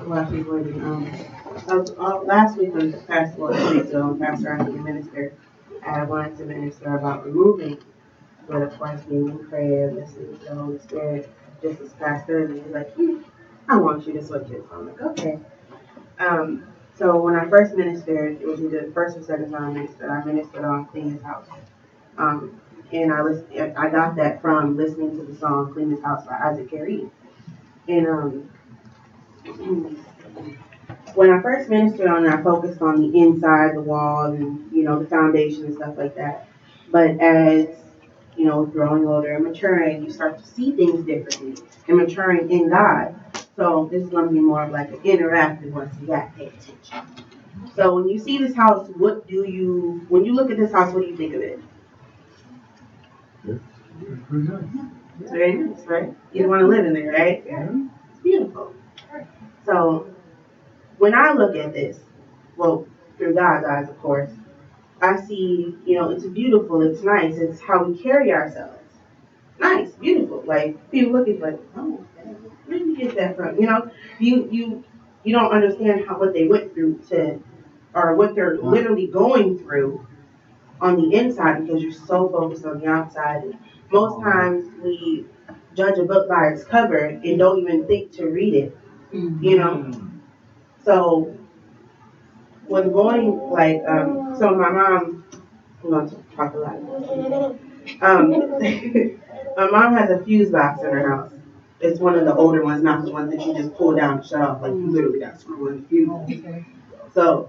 while she's waiting. Last week on Pastor, well, 2 weeks ago, on Pastor Anthony minister, I wanted to minister about removing, but of course, being in prayer, listening to the Holy Spirit, just as Pastor, and he's like, I want you to switch it. So I'm like, okay. So when I first ministered, it was either the first or second time I ministered on Clean His House. Um, and I got that from listening to the song Clean His House by Isaac Carey. And when I first ministered on it, I focused on the inside, the walls, and the foundation and stuff like that. But as growing older and maturing, you start to see things differently and maturing in God. So this is going to be more of like an interactive one, so you got to pay attention. So when you see this house, when you look at this house, what do you think of it? It's very nice, right? You want to live in there, right? Yeah. It's beautiful. So when I look at this, well, through God's eyes, of course, I see, it's beautiful, it's nice, it's how we carry ourselves. Nice, beautiful. Like people look at it like, oh, where did you get that from? You don't understand what they went through or what they're literally going through on the inside because you're so focused on the outside. And most times we judge a book by its cover and don't even think to read it. So when going so my mom, I'm going to talk a lot. My mom has a fuse box in her house. It's one of the older ones, not the ones that you just pull down and shut off. Like you literally got to screw in the fuse. Okay. So,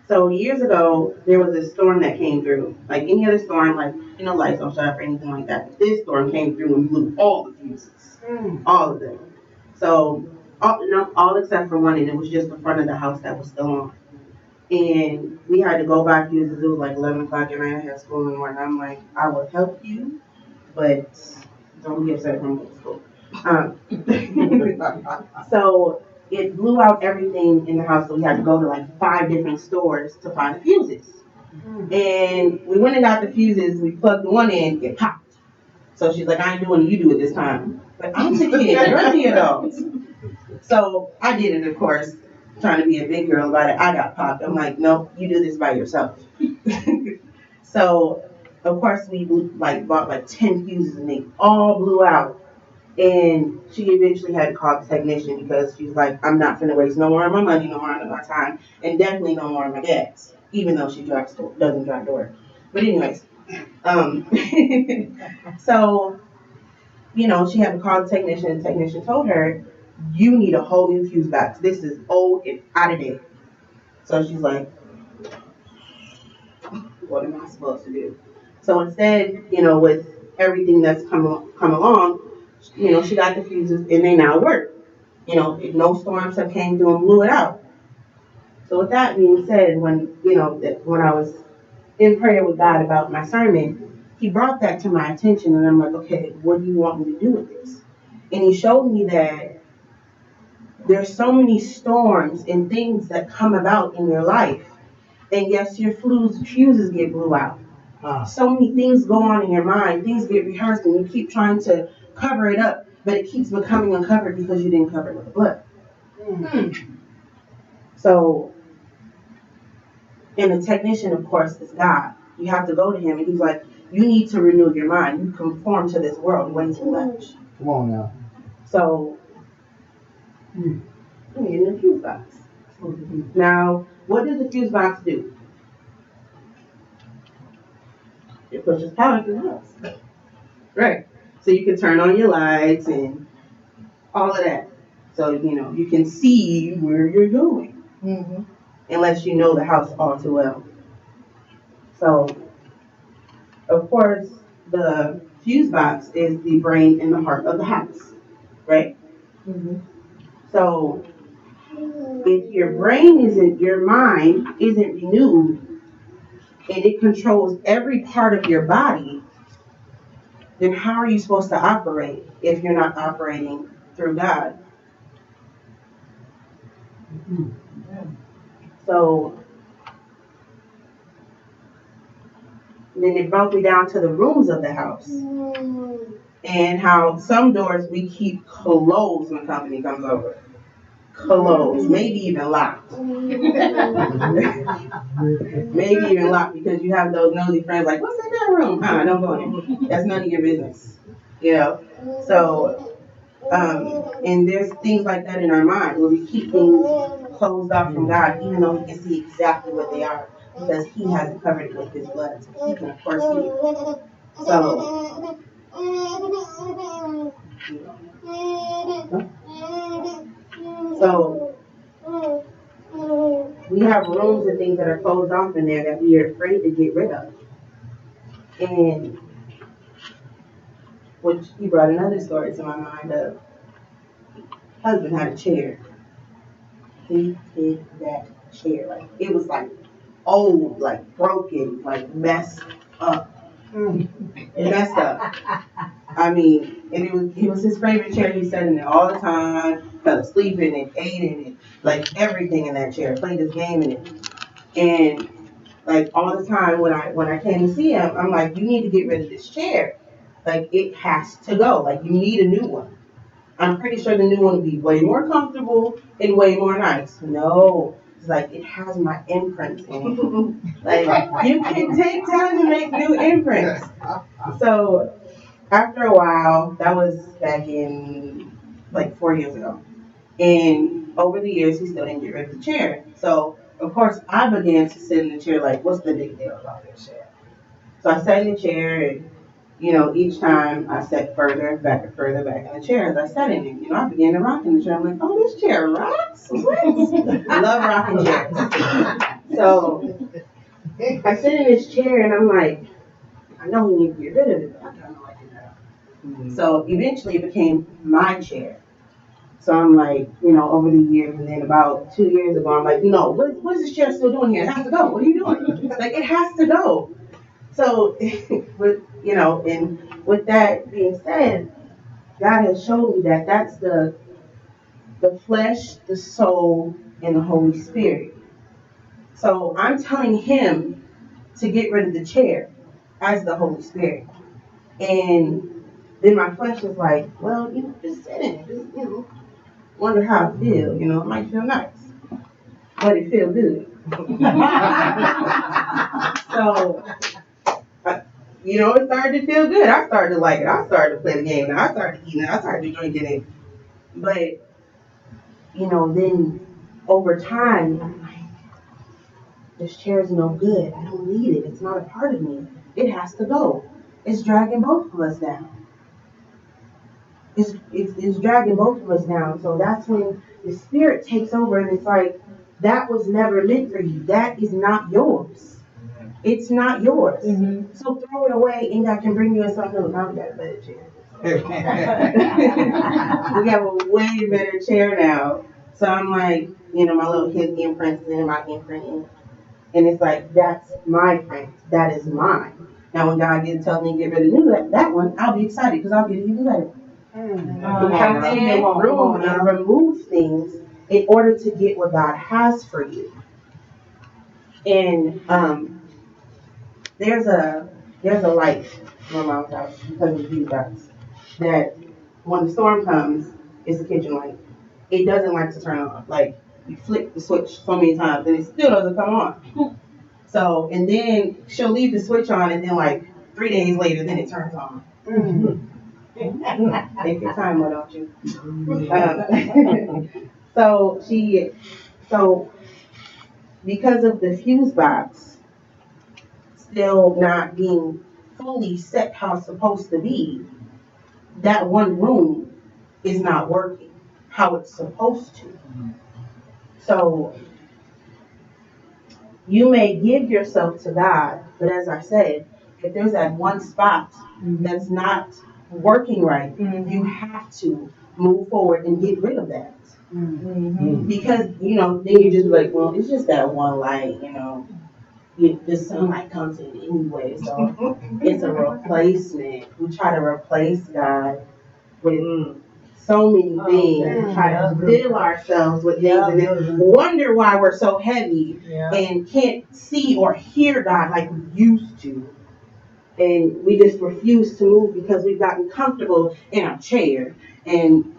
so years ago, there was a storm that came through. Like any other storm, lights don't shut off or anything like that. This storm came through and blew all the fuses, all of them. So, all except for one, and it was just the front of the house that was still on. And we had to go back fuses. It was like 11 o'clock at night. I had school in the morning. I'm like, I will help you, but don't be upset when I'm at school. So it blew out everything in the house. So we had to go to like 5 different stores to find the fuses. And we went and got the fuses. We plugged one in, it popped. So she's like, I ain't doing it. You do it this time. But I'm the kid. You're the adults. So I did it, of course, trying to be a big girl about it. I got popped. I'm like, nope, you do this by yourself. So, of course, we bought 10 fuses and they all blew out. And she eventually had to call the technician because she's like, I'm not finna waste no more of my money, no more of my time, and definitely no more of my gas, even though she doesn't drive to work. But anyways, so, she had to call the technician, and the technician told her, you need a whole new fuse box. This is old and out of date. So she's like, what am I supposed to do? So instead, with everything that's come along, she got the fuses and they now work. No storms have came through and blew it out. So with that being said, when I was in prayer with God about my sermon, he brought that to my attention and I'm like, okay, what do you want me to do with this? And he showed me that there's so many storms and things that come about in your life. And yes, your fuses get blew out. So many things go on in your mind. Things get rehearsed and you keep trying to cover it up, but it keeps becoming uncovered because you didn't cover it with the blood. So, and the technician, of course, is God. You have to go to him and he's like, you need to renew your mind. You conform to this world way too much. Come on now. So, you need a fuse box. Now, what does the fuse box do? It pushes power to the house. Right. So you can turn on your lights and all of that. So, you can see where you're going. Unless you know the house all too well. So, of course, the fuse box is the brain and the heart of the house. Right? So, if your mind isn't renewed, and it controls every part of your body, then how are you supposed to operate if you're not operating through God? So then it broke me down to the rooms of the house and how some doors we keep closed when company comes over. closed, maybe even locked. Maybe even locked because you have those nosy friends like, what's in that room? Don't go in there. That's none of your business. So, and there's things like that in our mind where we keep things closed off from God, even though we can see exactly what they are because He has it covered with His blood. So He can, of course, see it. So, so we have rooms and things that are closed off in there that we are afraid to get rid of. And which he brought another story to my mind of husband had a chair. He did that chair. Like it was like old, like broken, like messed up. Messed up. I mean, and it was his favorite chair. He sat in it all the time, fell asleep in it, ate in it, like everything in that chair, played his game in it. And like all the time when I came to see him, I'm like, you need to get rid of this chair. Like it has to go. Like you need a new one. I'm pretty sure the new one will be way more comfortable and way more nice. No. It's like it has my imprints in it. Like you can take time to make new imprints. So after a while, that was back in like 4 years ago. And over the years, he still didn't get rid of the chair. So, of course, I began to sit in the chair like, what's the big deal about this chair? So I sat in the chair, and, each time I sat further back in the chair as I sat in it. I began to rock in the chair. I'm like, oh, this chair rocks? What? I love rocking chairs. So I sit in this chair, and I'm like, I know we need to get rid of it, but I don't know what to do. So eventually it became my chair. So I'm like, over the years, and then about 2 years ago, I'm like, no, what is this chair still doing here? It has to go. What are you doing? Like, it has to go. So, and with that being said, God has shown me that that's the flesh, the soul, and the Holy Spirit. So I'm telling Him to get rid of the chair as the Holy Spirit. And then my flesh is like, well, just sit in it. Just, wonder how it feels. It might feel nice, but it feels good. So, it started to feel good. I started to like it. I started to play the game. And I started eating it. I started drinking it. But, then over time, I'm like, this chair is no good. I don't need it. It's not a part of me. It has to go. It's dragging both of us down. It's dragging both of us down. So that's when the Spirit takes over and it's like, that was never meant for you. That is not yours. It's not yours. Mm-hmm. So throw it away and God can bring you in something new. Now we got a better chair. We have a way better chair now. So I'm like, my little his imprints and my imprint. And it's like, that's my print. That is mine. Now when God tells me to get rid of that one, I'll be excited because I'll get it even better. You have to make room and remove things in order to get what God has for you. And there's a light in my mom's house because of these guys that when the storm comes, it's the kitchen light. It doesn't like to turn on. Like you flick the switch so many times and it still doesn't come on. So and then she'll leave the switch on and then like 3 days later then it turns on. Mm-hmm. Take your time, why don't you? So because of the fuse box still not being fully set how it's supposed to be, that one room is not working how it's supposed to. So you may give yourself to God, but as I said, if there's that one spot that's not working right, you have to move forward and get rid of that. Mm-hmm. Because, then you just be like, well, it's just that one light, the sunlight comes in anyway, so it's a replacement. We try to replace God with so many things, try to fill ourselves with things, and then wonder why we're so heavy and can't see or hear God like we used to. And we just refuse to move because we've gotten comfortable in our chair. And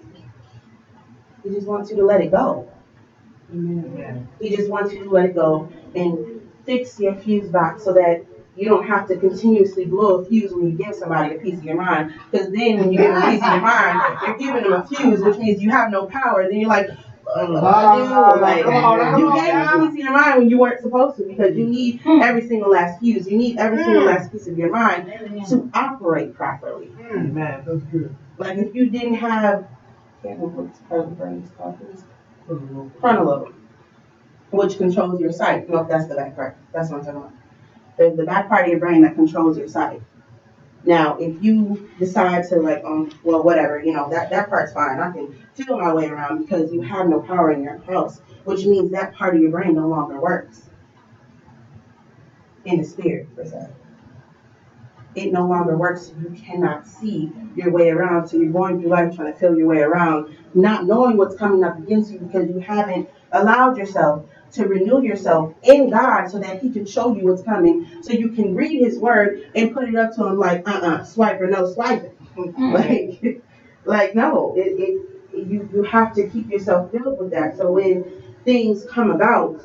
He just wants you to let it go. Amen. He just wants you to let it go and fix your fuse box so that you don't have to continuously blow a fuse when you give somebody a piece of your mind. Because then when you give them a piece of your mind, you're giving them a fuse, which means you have no power. Then you're like, what do I do? Like, you gave them a piece of your mind when you weren't supposed to, because you need every single last fuse. You need every single last piece of your mind to operate properly. Man, that's good. Like if you didn't have, I can't remember what part of the brain is called. Frontal lobe, which controls your sight. No, that's the back part. That's what I'm talking about. There's the back part of your brain that controls your sight. Now, if you decide to like, well, whatever, that part's fine. I can feel my way around because you have no power in your house, which means that part of your brain no longer works in the spirit, per se. It no longer works. You cannot see your way around. So you're going through life trying to feel your way around, not knowing what's coming up against you because you haven't allowed yourself to renew yourself in God so that He can show you what's coming. So you can read His word and put it up to Him like, swipe or no swiping. like no, you have to keep yourself filled with that. So when things come about,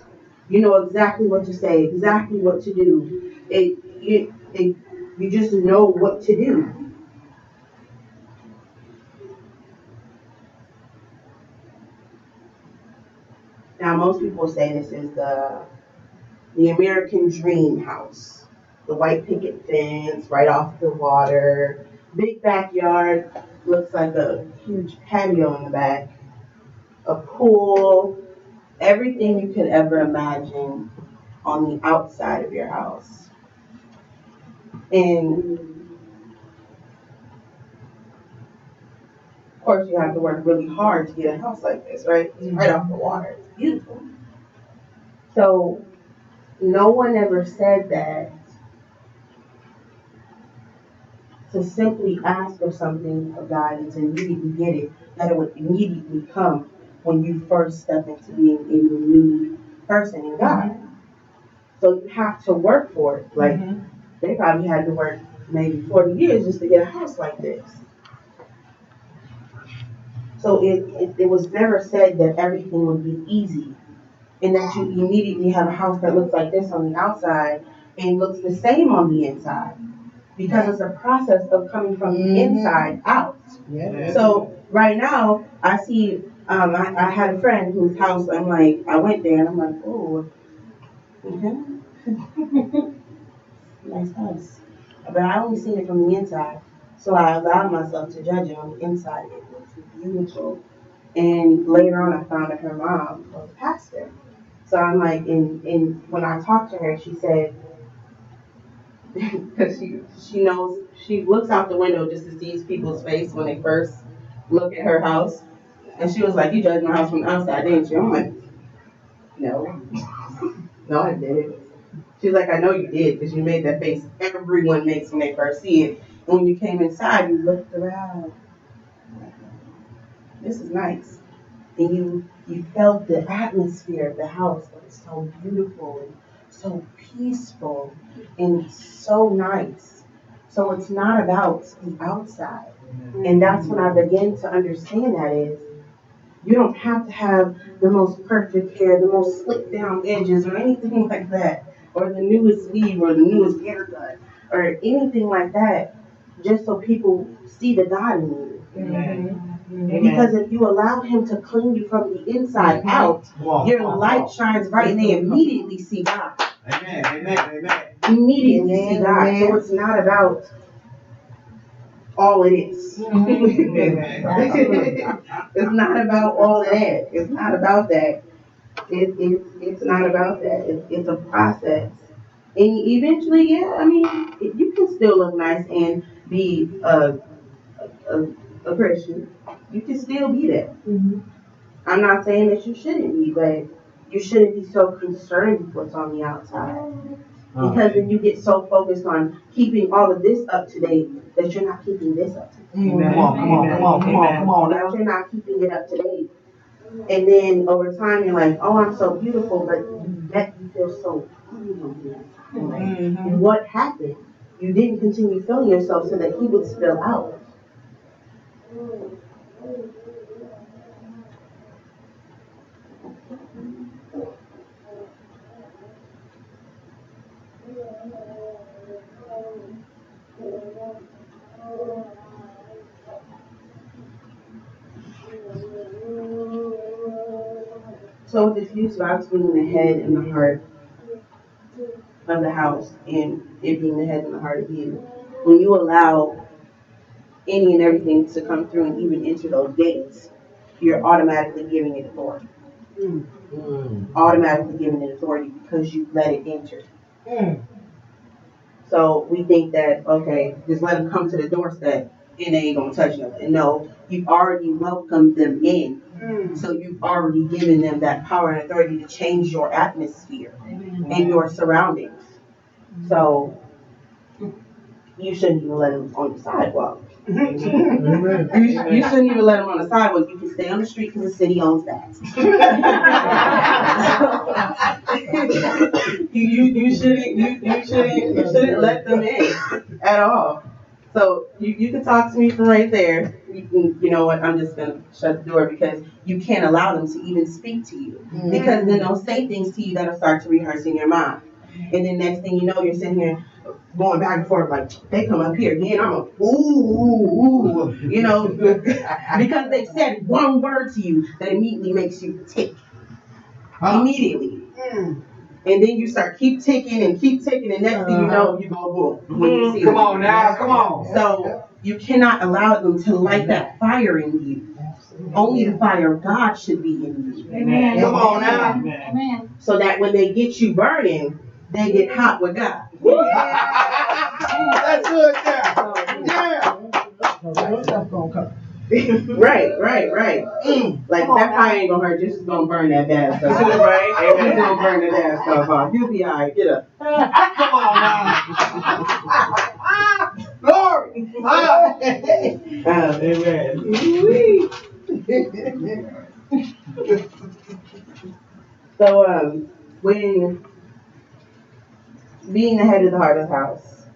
you know exactly what to say, exactly what to do. You just know what to do. Now, most people say this is the American dream house. The white picket fence right off the water, big backyard, looks like a huge patio in the back, a pool, everything you could ever imagine on the outside of your house. And of course, you have to work really hard to get a house like this, right? It's right off the water. It's beautiful. So no one ever said that to simply ask for something of God and to immediately get it, that it would immediately come when you first step into being a renewed person in God. So you have to work for it. Like they probably had to work maybe 40 years just to get a house like this. So it was never said that everything would be easy and that you immediately have a house that looks like this on the outside and looks the same on the inside. Because it's a process of coming from the inside out. Yeah. So right now, I see, I had a friend whose house, I went there and I'm like, oh, nice house. But I only seen it from the inside. So I allowed myself to judge it on the inside. It looks beautiful. And later on, I found that her mom was a pastor. So I'm like, and when I talked to her, she said, because she knows, she looks out the window just to see people's face when they first look at her house, and she was like, "You judged my house from the outside, didn't you?" I'm like, "No, no, I didn't." She's like, "I know you did because you made that face everyone makes when they first see it, and when you came inside, you looked around. This is nice." And you felt the atmosphere of the house that was so beautiful and so peaceful and so nice. So it's not about the outside. And that's when I began to understand that is you don't have to have the most perfect hair, the most slicked down edges or anything like that, or the newest weave or the newest haircut or anything like that, just so people see the God in you. Amen. Because if you allow Him to clean you from the inside out, your light shines bright and they immediately see God. Amen. Amen. Amen. Immediately see God. So it's not about all it is. It's not about all of that. It's not about that. It's not about that. It's a process. And eventually, yeah, I mean, you can still look nice and be a, a Christian. You can still be that. I'm not saying that you shouldn't be, but you shouldn't be so concerned with what's on the outside. Because then you get so focused on keeping all of this up to date that you're not keeping this up to date. Come on. That you're not keeping it up to date. And then over time you're like, oh, I'm so beautiful, but yet you feel so ugly. Like, what happened? You didn't continue feeling yourself so that He would spill out. So with the fuse box being the head and the heart of the house, and it being the head and the heart of you, when you allow any and everything to come through and even enter those gates, you're automatically giving it authority. Automatically giving it authority because you let it enter. So we think that, okay, just let them come to the doorstep and they ain't gonna touch nothing. No, you've already welcomed them in. So you've already given them that power and authority to change your atmosphere and your surroundings. So you shouldn't even let them on the sidewalk. You shouldn't even let them on the sidewalk. You can stay on the street because the city owns that. you shouldn't let them in at all. So you can talk to me from right there. You know what? I'm just gonna shut the door because you can't allow them to even speak to you because then they'll say things to you that'll start to rehearse in your mind, and then next thing you know, you're sitting here going back and forth like they come up here again. I'm a ooh, you know, because they've said one word to you that immediately makes you tick immediately. And then you start keep ticking, and next thing you know, you go boom. When you see Come on now, come on. So you cannot allow them to light that fire in you. Only the fire of God should be in you. Amen. Come on now. Amen. So that when they get you burning, they get hot with God. That's good now. Yeah. Right. Like that fire ain't gonna hurt, just gonna burn that bad stuff. Right. Just gonna burn the bad stuff off. You'll be alright. Get up. Come on now. Glory. Amen. So when being the head of the heart of the house,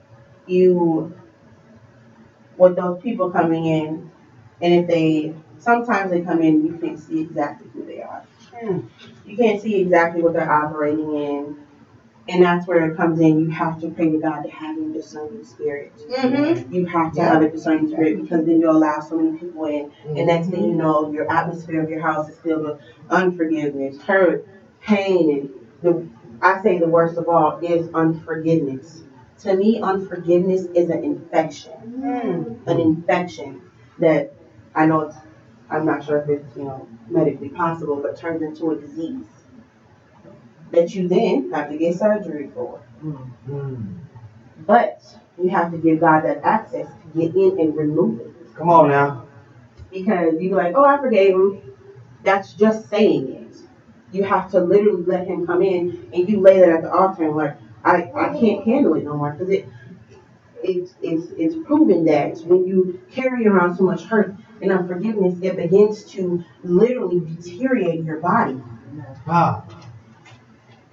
with those people coming in, and sometimes they come in, you can't see exactly who they are. You can't see exactly what they're operating in, and that's where it comes in. You have to pray to God to have a discerning spirit. You have to have a discerning spirit because then you'll allow so many people in, and next thing you know, your atmosphere of your house is filled with unforgiveness, hurt, pain, and I say the worst of all is unforgiveness. To me, unforgiveness is an infection. An infection that I know I'm not sure if it's, medically possible, but turns into a disease that you then have to get surgery for. But you have to give God that access to get in and remove it. Come on now. Because you be like, oh, I forgave him. That's just saying it. You have to literally let him come in and you lay that at the altar and like, I can't handle it no more because it's proven that when you carry around so much hurt and unforgiveness, it begins to literally deteriorate your body.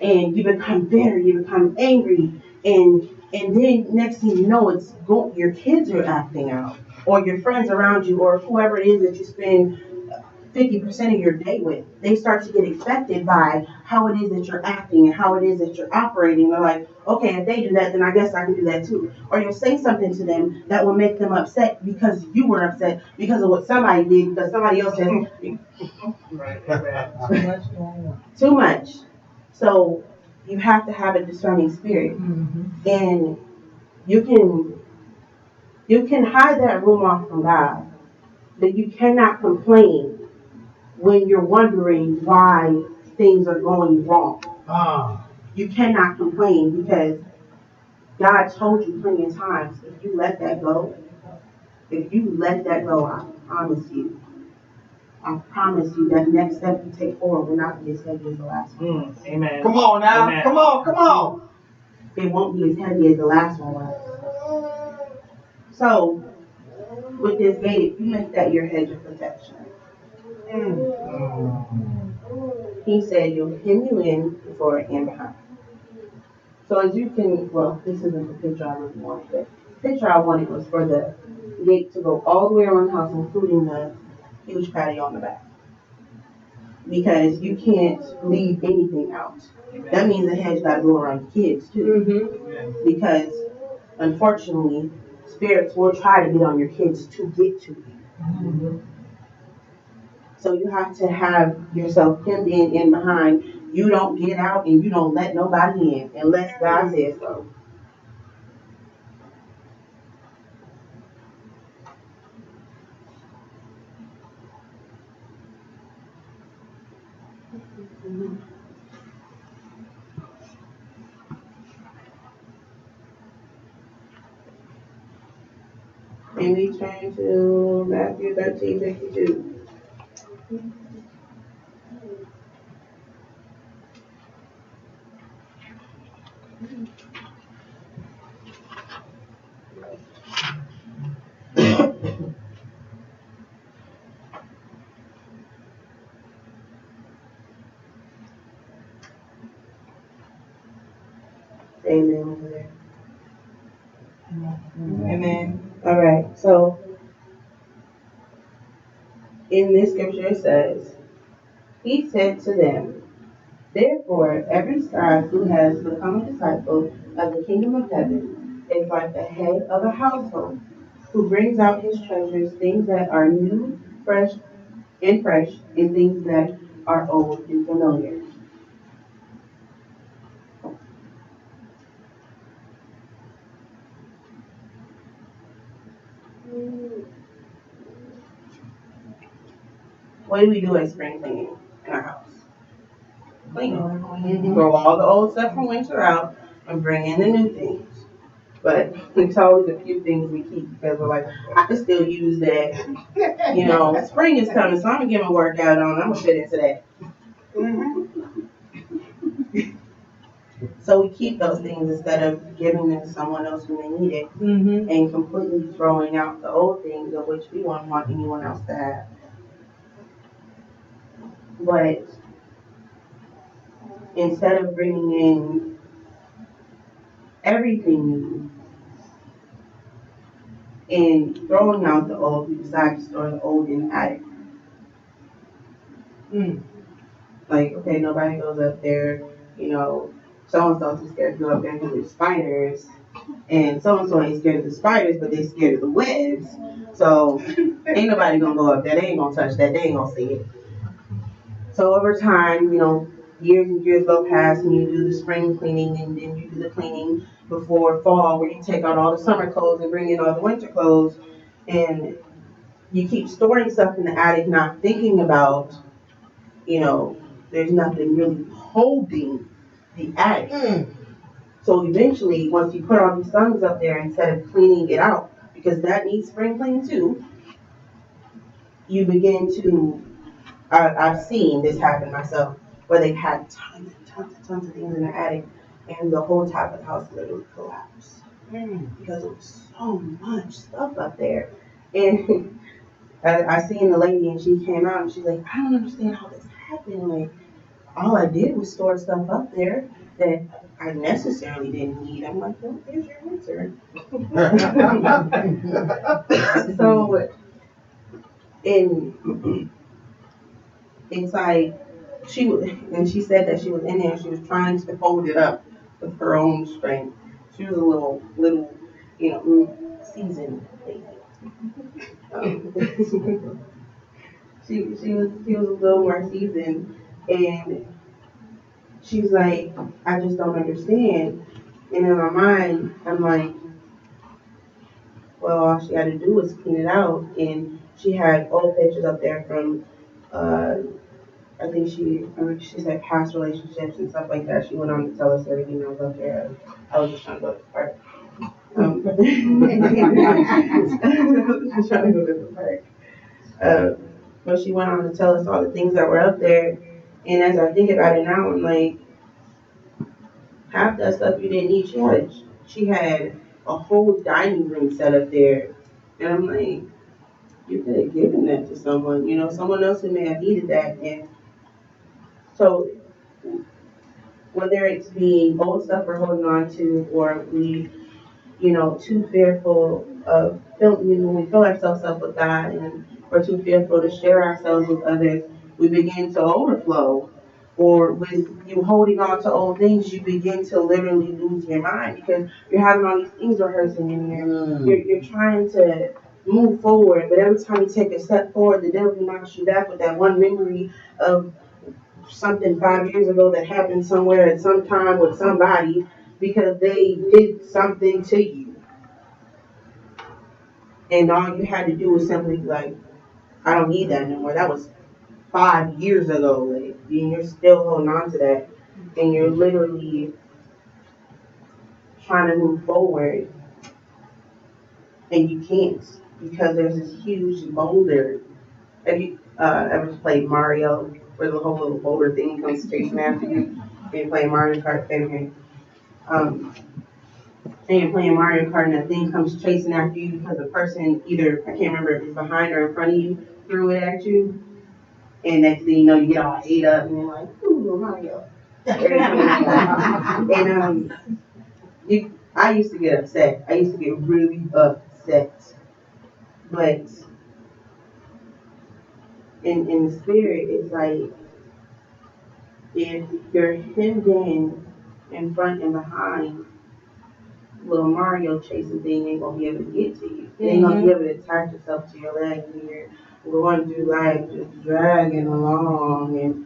And you become bitter, you become angry, and then next thing you know, your kids are acting out, or your friends around you, or whoever it is that you spend 50% of your day with. They start to get affected by how it is that you're acting and how it is that you're operating. They're like, okay, if they do that, then I guess I can do that too. Or you'll say something to them that will make them upset because you were upset because of what somebody did, because somebody else said too much. So you have to have a discerning spirit, and you can hide that room off from God, but you cannot complain when you're wondering why things are going wrong. You cannot complain because God told you plenty of times, if you let that go, I promise you that next step you take forward will not be as heavy as the last one. Amen. Come on now. Amen. Come on. It won't be as heavy as the last one was. So, with this gate, you make that your hedge of protection. He said you'll hem you in before and behind. So as you can, this isn't the picture I really wanted, but the picture I wanted was for the gate to go all the way around the house, including the huge patio on the back. Because you can't leave anything out. That means the hedge got to go around the kids too. Because unfortunately, spirits will try to get on your kids to get to you. So you have to have yourself pinned in behind. You don't get out and you don't let nobody in unless God says so. And we turn to Matthew 13:52. Amen over there. Amen. All right. So in this scripture it says, He said to them, therefore, every scribe who has become a disciple of the kingdom of heaven is like the head of a household, who brings out his treasures, things that are new, fresh, and things that are old and familiar. What do we do at spring cleaning in our house? Clean. Throw all the old stuff from winter out and bring in the new things. But it's always a few things we keep because we're like, I can still use that. You know, spring is coming, so I'm gonna get my workout on. I'm gonna fit into that. So we keep those things instead of giving them to someone else when they need it, and completely throwing out the old things of which we won't want anyone else to have. But instead of bringing in everything new and throwing out the old, we decide to store the old in the attic. Like, okay, nobody goes up there, you know, so and so too scared to go up there because there's spiders, and so and so ain't scared of the spiders, but they're scared of the webs. So ain't nobody gonna go up there. They ain't gonna touch that. They ain't gonna see it. So over time, you know, years and years go past, and you do the spring cleaning, and then you do the cleaning before fall, where you take out all the summer clothes and bring in all the winter clothes, and you keep storing stuff in the attic, not thinking about, you know, there's nothing really holding the attic. So eventually, once you put all these things up there, instead of cleaning it out, because that needs spring cleaning too, you begin to, I've seen this happen myself, where they've had tons and tons and tons of things in the attic, and the whole top of the house literally collapsed. Because there was so much stuff up there. And I seen the lady, and she came out, and she's like, I don't understand how this happened. Like, all I did was store stuff up there that I necessarily didn't need. I'm like, well, there's your answer. So, in it's like and she said that she was in there. She was trying to hold it up with her own strength. She was a little, you know, seasoned lady. She was a little more seasoned, and she's like, I just don't understand. And in my mind, I'm like, well, all she had to do was clean it out. And she had old pictures up there from, uh, she said past relationships and stuff like that. She went on to tell us everything that was up there. I was just trying to go to the park. I was just trying to go to the park. But she went on to tell us all the things that were up there. And as I think about it now, I'm like, half that stuff you didn't need. She had a whole dining room set up there, and I'm like, you could have given that to someone, you know, someone else who may have needed that. And so whether it's the old stuff we're holding on to, or we, you know, too fearful of when we fill ourselves up with God, and we're too fearful to share ourselves with others, we begin to overflow. Or with you holding on to old things, you begin to literally lose your mind because you're having all these things rehearsing in here. You're trying to move forward, but every time you take a step forward, the devil knocks you back with that one memory of something 5 years ago that happened somewhere at some time with somebody because they did something to you. And all you had to do was simply be like, I don't need that anymore. That was 5 years ago. Like, and you're still holding on to that. And you're literally trying to move forward and you can't because there's this huge boulder. Have you ever played Mario where the whole little boulder thing comes chasing after you? And you're playing Mario Kart, okay. Um, and you're playing Mario Kart and that thing comes chasing after you because the person either, I can't remember if it's behind or in front of you, threw it at you. And next thing you know, you get all ate up and you're like, ooh, Mario. And I used to get upset. I used to get really upset. But in the spirit, it's like if you're hemmed in front and behind, little Mario chasing thing ain't gonna be able to get to you. It ain't gonna be able to attach itself to your leg and you're going through life just dragging along and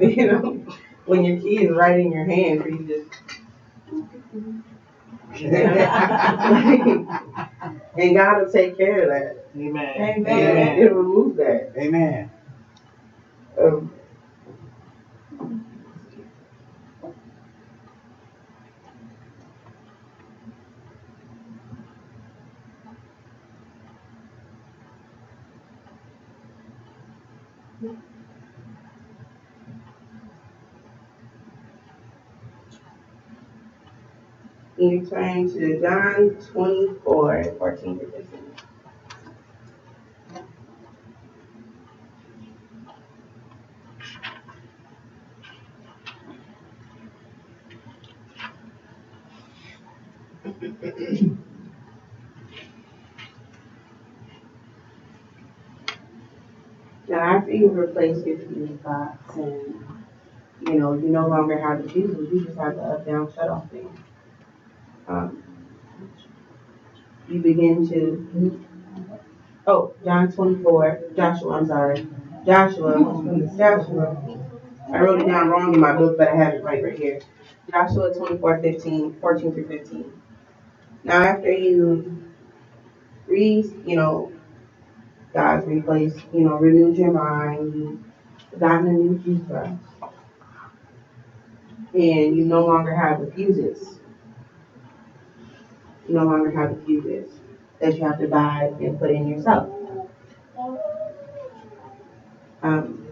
you know, when your key is right in your hand, where you just and God will take care of that. Amen. Amen. He'll remove that. Amen. Um, you turn to John 24:14 to 15. Now, after you've replaced your fuse box and you no longer have the fuses, you just have the up down shut off thing. Um, you begin to John 24, Joshua, I'm sorry. Joshua. I wrote it down wrong in my book, but I have it right here. Joshua 24:15, 14 through 15. Now after you know, God's replaced, renewed your mind, you've gotten a new toothbrush, and you no longer have the fuses. You no longer have the fuses that you have to buy and put in yourself. Um,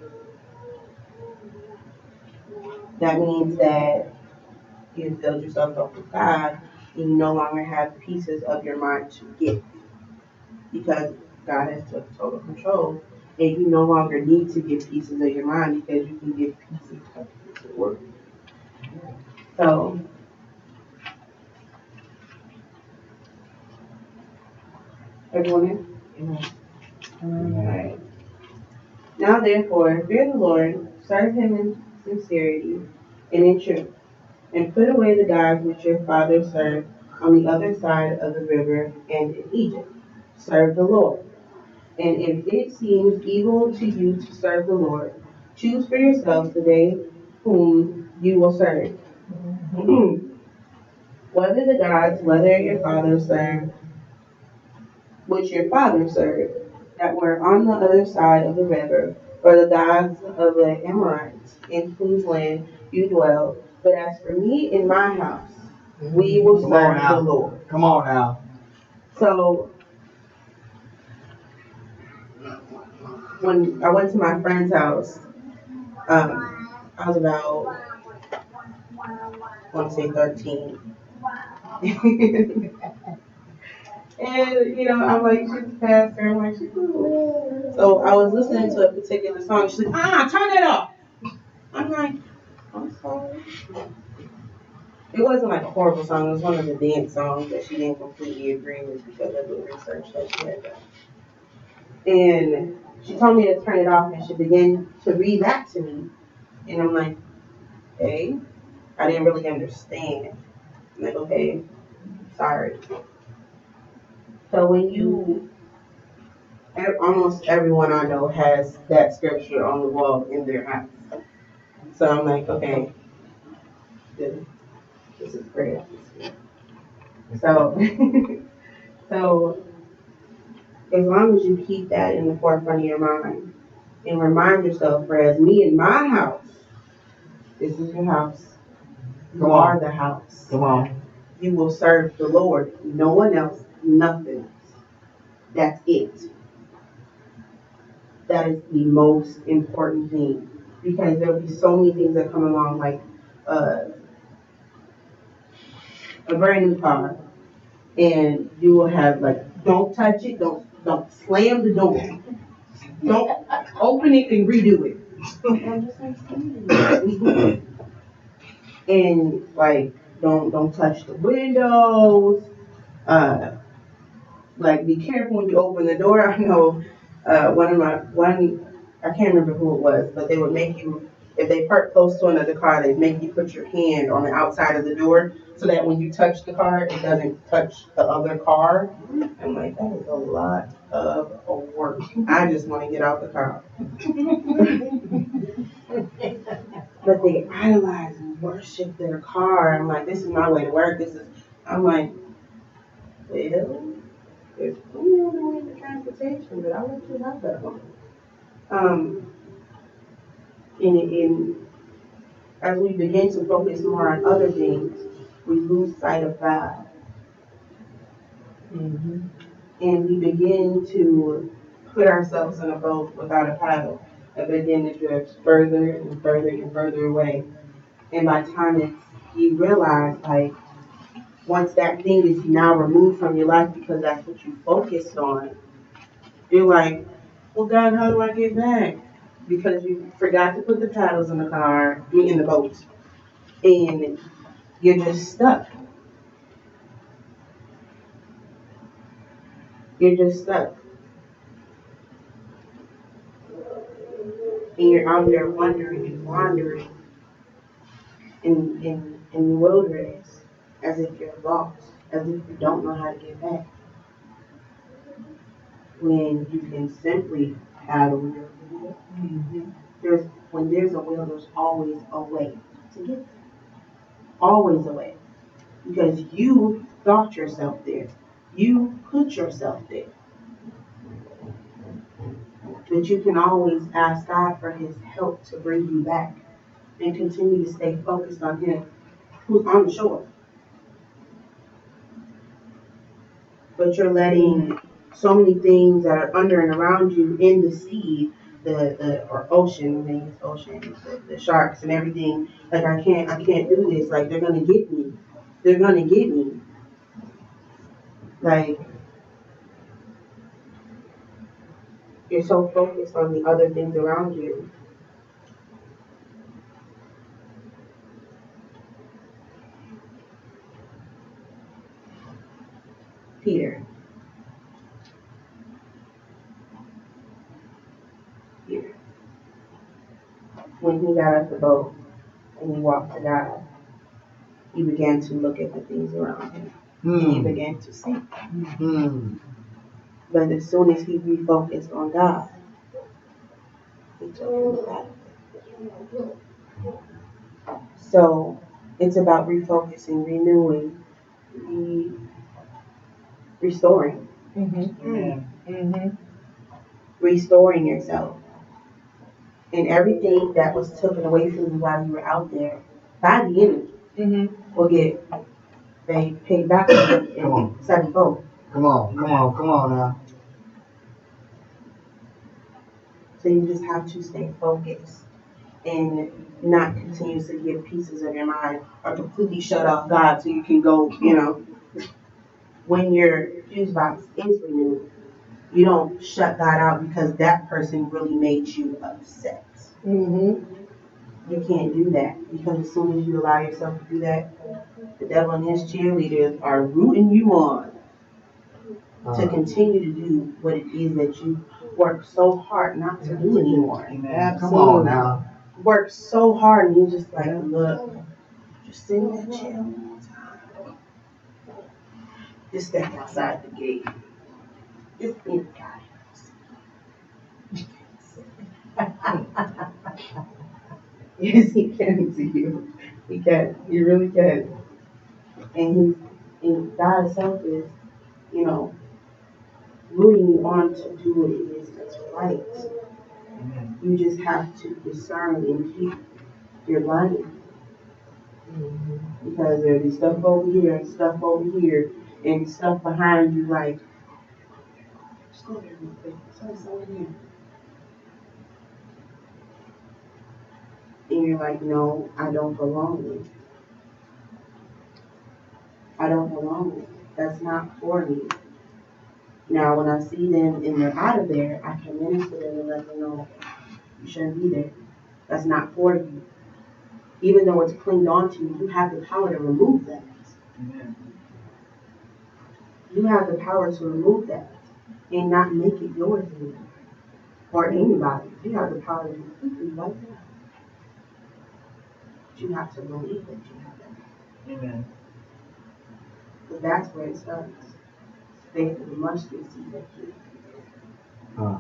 that means that you filled yourself up with God, and you no longer have pieces of your mind to get because God has took total control, and you no longer need to get pieces of your mind because you can get pieces of His word. So, everyone in? Alright. Now therefore, fear the Lord, serve Him in sincerity and in truth, and put away the gods which your fathers served on the other side of the river and in Egypt. Serve the Lord. And if it seems evil to you to serve the Lord, choose for yourselves the day whom you will serve. Whether your fathers served, which your fathers served, that were on the other side of the river, or the gods of the Amorites, in whose land you dwell. But as for me and my house, we will serve the Lord. Come on now. So, when I went to my friend's house, I was about, I want to say 13. And, I'm like, she's a pastor. I'm like, she's cool. So I was listening to a particular song. She's like, turn it off. I'm like, I'm sorry. It wasn't like a horrible song. It was one of the dance songs that she didn't completely agree with because of the research that she had done. And she told me to turn it off and she began to read back to me. And I'm like, hey. I didn't really understand. I'm like, okay, sorry. So when almost everyone I know has that scripture on the wall in their house. So I'm like, okay, this is prayer. So, so as long as you keep that in the forefront of your mind and remind yourself, whereas me in my house, this is your house. You are the house. Come on. You will serve the Lord. No one else, nothing else. That's it. That is the most important thing. Because there'll be so many things that come along, like uh, a brand new car, and you will have like, don't touch it, don't slam the door, don't open it and redo it. And like, don't touch the windows. Uh, like, be careful when you open the door. I know I can't remember who it was, but they would make you, if they park close to another car, they'd make you put your hand on the outside of the door so that when you touch the car, it doesn't touch the other car. I'm like, that is a lot of work. I just want to get out the car. But they idolize and worship their car. I'm like, this is my way to work. I'm like, well, there's plenty of other ways of transportation, but I'll let you have that one. Um, in as we begin to focus more on other things, we lose sight of God. Mm-hmm. And we begin to put ourselves in a boat without a paddle and begin to drift further and further and further away. And by the time you realize, like, once that thing is now removed from your life because that's what you focused on, you're like, well, God, how do I get back? Because you forgot to put the paddles in the car, in the boat, and you're just stuck. You're just stuck. And you're out there wandering and wandering in the wilderness as if you're lost, as if you don't know how to get back. When you can simply paddle your wheel. When there's a will, there's always a way to get there. Always a way. Because you thought yourself there. You put yourself there. But you can always ask God for his help to bring you back and continue to stay focused on him who's on the shore. But you're letting so many things that are under and around you in the sea, or ocean, I mean it's ocean, the sharks and everything, like I can't do this, like they're gonna get me. They're gonna get me. Like, you're so focused on the other things around you. Peter. When he got off the boat and he walked to God, he began to look at the things around him. And he began to sink. But as soon as he refocused on God, he took him back. So it's about refocusing, renewing, restoring. Restoring yourself. And everything that was taken away from you while you were out there by the enemy will get paid back to you in sevenfold. Come on now. So you just have to stay focused and not continue to give pieces of your mind or completely shut off God so you can go, when your fuse box is renewed, you don't shut God out because that person really made you upset. You can't do that because as soon as you allow yourself to do that, the devil and his cheerleaders are rooting you on to continue to do what it is that you work so hard not to do anymore. Come on now. Work so hard and you're just like, look, Just sit in that chair one more time. Just step outside the gate. Just be kind. Yes, he can to you. He can. He really can. And God's self is, you know, rooting you on to do what it is that's right. Amen. You just have to discern and keep your light. Because there'll be stuff over here and stuff over here and stuff behind you like, just go there real quick. Something's over here. And you're like, no, I don't belong with. I don't belong with. That's not for me. Now, when I see them and they're out of there, I can minister them and let them know you shouldn't be there. That's not for you. Even though it's clinged onto you, you have the power to remove that. Amen. You have the power to remove that and not make it yours anymore. Or anybody. You have the power to completely wipe it out. But you have to believe that you have that. Amen. Because that's where it starts. Faith of the mustard seed that you. Huh.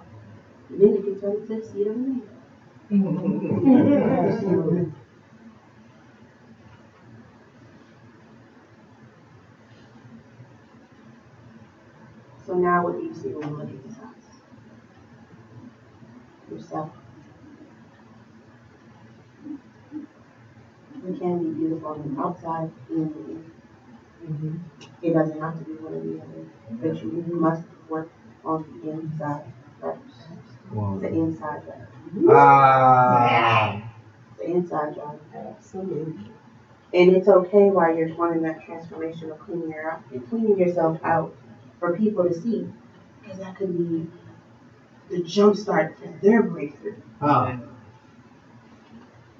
And then you can turn it to the seed of man. Absolutely. So now what do you see when you look at this house? Yourself. You can be beautiful on the outside and in. It doesn't have to be one or the other. But you must work on the inside first. Wow. The inside job. Ah. The inside job. Absolutely. And it's okay while you're wanting that transformation of cleaning yourself out for people to see. Because that could be the jump start for their breakthrough. Huh.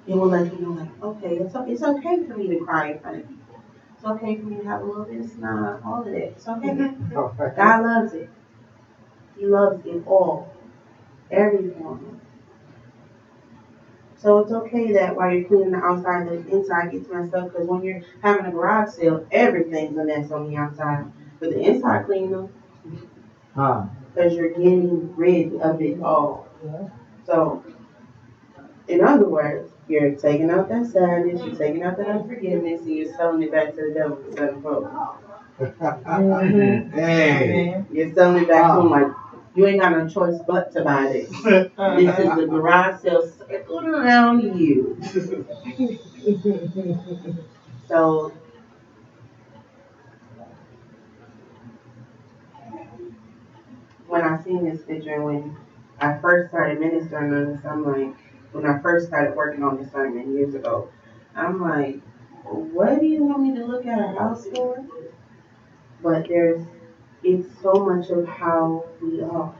It will let you know, like, okay, it's okay for me to cry in front of people. It's okay for me to have a little bit of snot, all of that. It's okay. God loves it. He loves it all. Every form. So it's okay that while you're cleaning the outside, the inside gets messed up. Because when you're having a garage sale, everything's a mess on the outside. But the inside clean though. Huh. Because you're getting rid of it all. So, in other words, you're taking out that sadness, you're taking out that unforgiveness, and you're selling it back to the devil for $7. Hey. You're selling it back to him like, you ain't got no choice but to buy this. This is the garage sale circling around you. So, when I seen this picture, when I first started ministering on this, I'm like, when I first started working on this sermon years ago, I'm like, what do you want me to look at a house for? But it's so much of how we are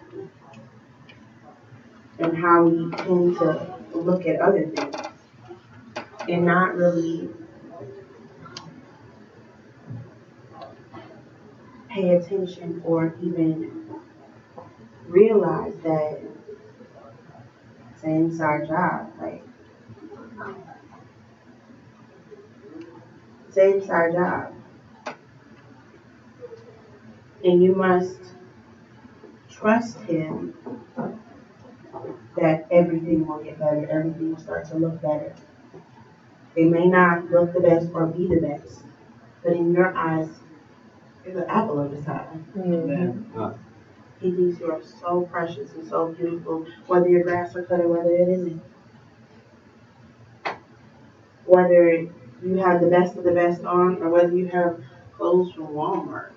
and how we tend to look at other things and not really pay attention or even realize that it's an inside job. Like, it's an inside job. And you must trust him that everything will get better, everything will start to look better. It may not look the best or be the best, but in your eyes, you're the apple of his eye. Huh. He thinks you are so precious and so beautiful, whether your grass are cut or whether it isn't. Whether you have the best of the best on or whether you have clothes from Walmart,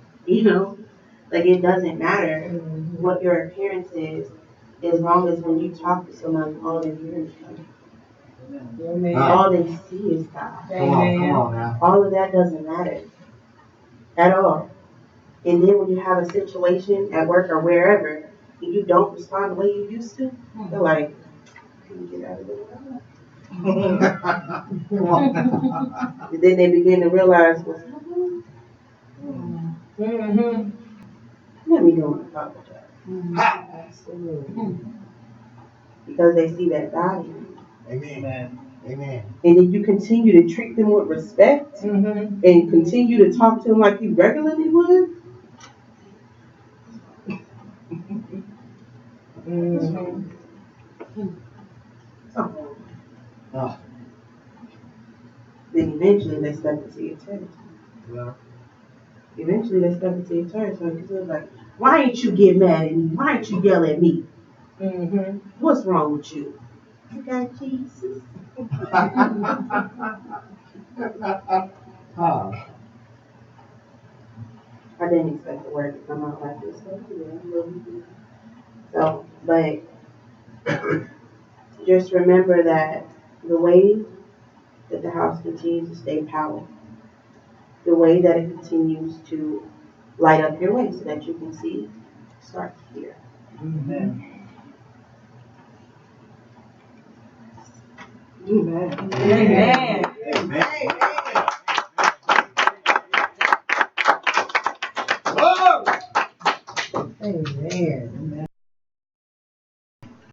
like it doesn't matter what your appearance is, as long as when you talk to someone, all they hear is God. All they see is God. Come on now. All of that doesn't matter at all. And then when you have a situation at work or wherever, and you don't respond the way you used to, they're like, can you get out of there? Come on. And then they begin to realize what's happening. Let me go and apologize. Absolutely. Because they see that God in you. Amen. Amen. and then you continue to treat them with respect Mm-hmm. and continue to talk to them like you regularly would, Mm-hmm. so Oh, then eventually they step into your territory. well, Eventually they step into your territory because they're like, why ain't you get mad at me? Why ain't you yell at me? Mm-hmm. What's wrong with you? You got Jesus. oh, I didn't expect the word to come out like this. So, yeah, so, but just remember that the way that the house continues to stay powerful, the way that it continues to light up your way so that you can see, start to hear. amen. Amen. Amen. Amen. Glory. Amen.